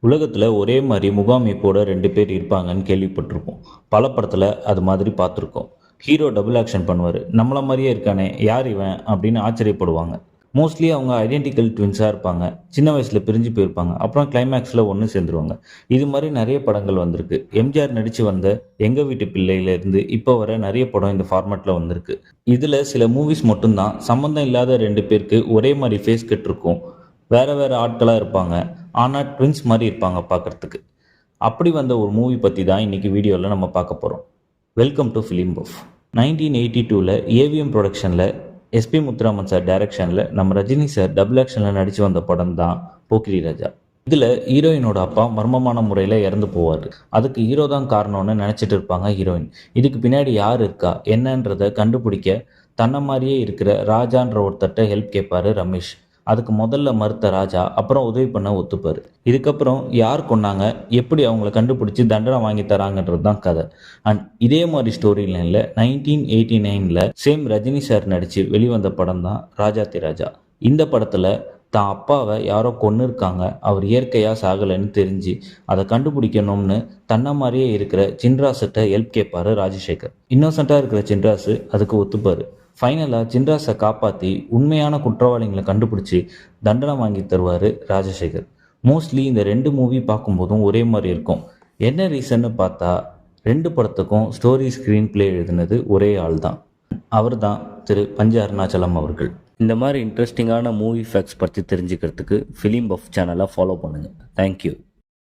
உலகத்தில் ஒரே மாதிரி முகாமைப்போட 2 பேர் இருப்பாங்கன்னு கேள்விப்பட்டிருப்போம். பல படத்தில் அது மாதிரி பார்த்துருக்கோம். ஹீரோ டபுள் ஆக்ஷன் பண்ணுவார். நம்மள மாதிரியே இருக்கானே, யார் இவன் அப்படின்னு ஆச்சரியப்படுவாங்க. மோஸ்ட்லி அவங்க ஐடென்டிக்கல் ட்வின்ஸாக இருப்பாங்க. சின்ன வயசில் பிரிஞ்சு போயிருப்பாங்க. அப்புறம் கிளைமேக்ஸில் ஒன்று சேர்ந்துருவாங்க. இது மாதிரி நிறைய படங்கள் வந்திருக்கு. எம்ஜிஆர் நடித்து வந்த எங்கள் வீட்டு பிள்ளையிலேருந்து இப்போ வர நிறைய படம் இந்த ஃபார்மேட்டில் வந்திருக்கு. இதில் சில மூவிஸ் மட்டும்தான் சம்மந்தம் இல்லாத 2 பேருக்கு ஒரே மாதிரி ஃபேஸ் கட் இருக்கும். வேறு வேறு ஆட்களாக இருப்பாங்க. ஆனால் ட்வின்ஸ் மாதிரி இருப்பாங்க பார்க்குறதுக்கு. அப்படி வந்த ஒரு மூவி பற்றி தான் இன்றைக்கி வீடியோவில் நம்ம பார்க்க போகிறோம். Welcome to film puff. 1982 AVM ப்ரொடக்ஷனில் எஸ்பி முத்துராமன் சார் டைரக்ஷனில் நம்ம ரஜினி சார் டபுள் ஆக்ஷனில் நடித்து வந்த படம் தான் போக்கிரி ராஜா. இதில் ஹீரோயினோட அப்பா மர்மமான முறையில் இறந்து போவார். அதுக்கு ஹீரோ தான் காரணம்னு நினச்சிட்டு இருப்பாங்க ஹீரோயின். இதுக்கு பின்னாடி யார் இருக்கா என்னன்றதை கண்டுபிடிக்க தன்னை மாதிரியே இருக்கிற ராஜான்ற ஒருத்தட்ட ஹெல்ப் கேட்பார் ரமேஷ். அதுக்கு முதல்ல மறுத்த ராஜா அப்புறம் உதவி பண்ண ஒத்துப்பார். இதுக்கப்புறம் யார் கொண்டாங்க, எப்படி அவங்கள கண்டுபிடிச்சி தண்டனை வாங்கி தராங்கன்றது தான் கதை. அண்ட் இதே மாதிரி ஸ்டோரி லைனில் 1989 சேம் ரஜினி சார் நடித்து வெளிவந்த படம் தான் ராஜாத்தி ராஜா. இந்த படத்தில் தான் அப்பாவை யாரோ கொன்று இருக்காங்க, அவர் இயற்கையாக சாகலைன்னு தெரிஞ்சு அதை கண்டுபிடிக்கணும்னு தன்னை மாதிரியே இருக்கிற சின்ராஸ்கிட்ட ஹெல்ப் கேட்பாரு ராஜசேகர். இன்னோசென்ட்டாக இருக்கிற சின்ராசு அதுக்கு ஒத்துப்பார். ஃபைனலாக சின்ராஸை காப்பாற்றி உண்மையான குற்றவாளிகளை கண்டுபிடிச்சி தண்டனை வாங்கி தருவார் ராஜசேகர். மோஸ்ட்லி இந்த 2 மூவி பார்க்கும்போதும் ஒரே மாதிரி இருக்கும். என்ன ரீசன்னு பார்த்தா 2 படத்துக்கும் ஸ்டோரி ஸ்க்ரீன் பிளே எழுதினது ஒரே ஆள் தான். அவர் தான் திரு பஞ்ச அருணாச்சலம் அவர்கள். இந்த மாதிரி இன்ட்ரெஸ்டிங்கான மூவி ஃபேக்ட்ஸ் பற்றி தெரிஞ்சுக்கிறதுக்கு ஃபிலிம் பஃப் சேனலை ஃபாலோ பண்ணுங்கள். தேங்க்யூ.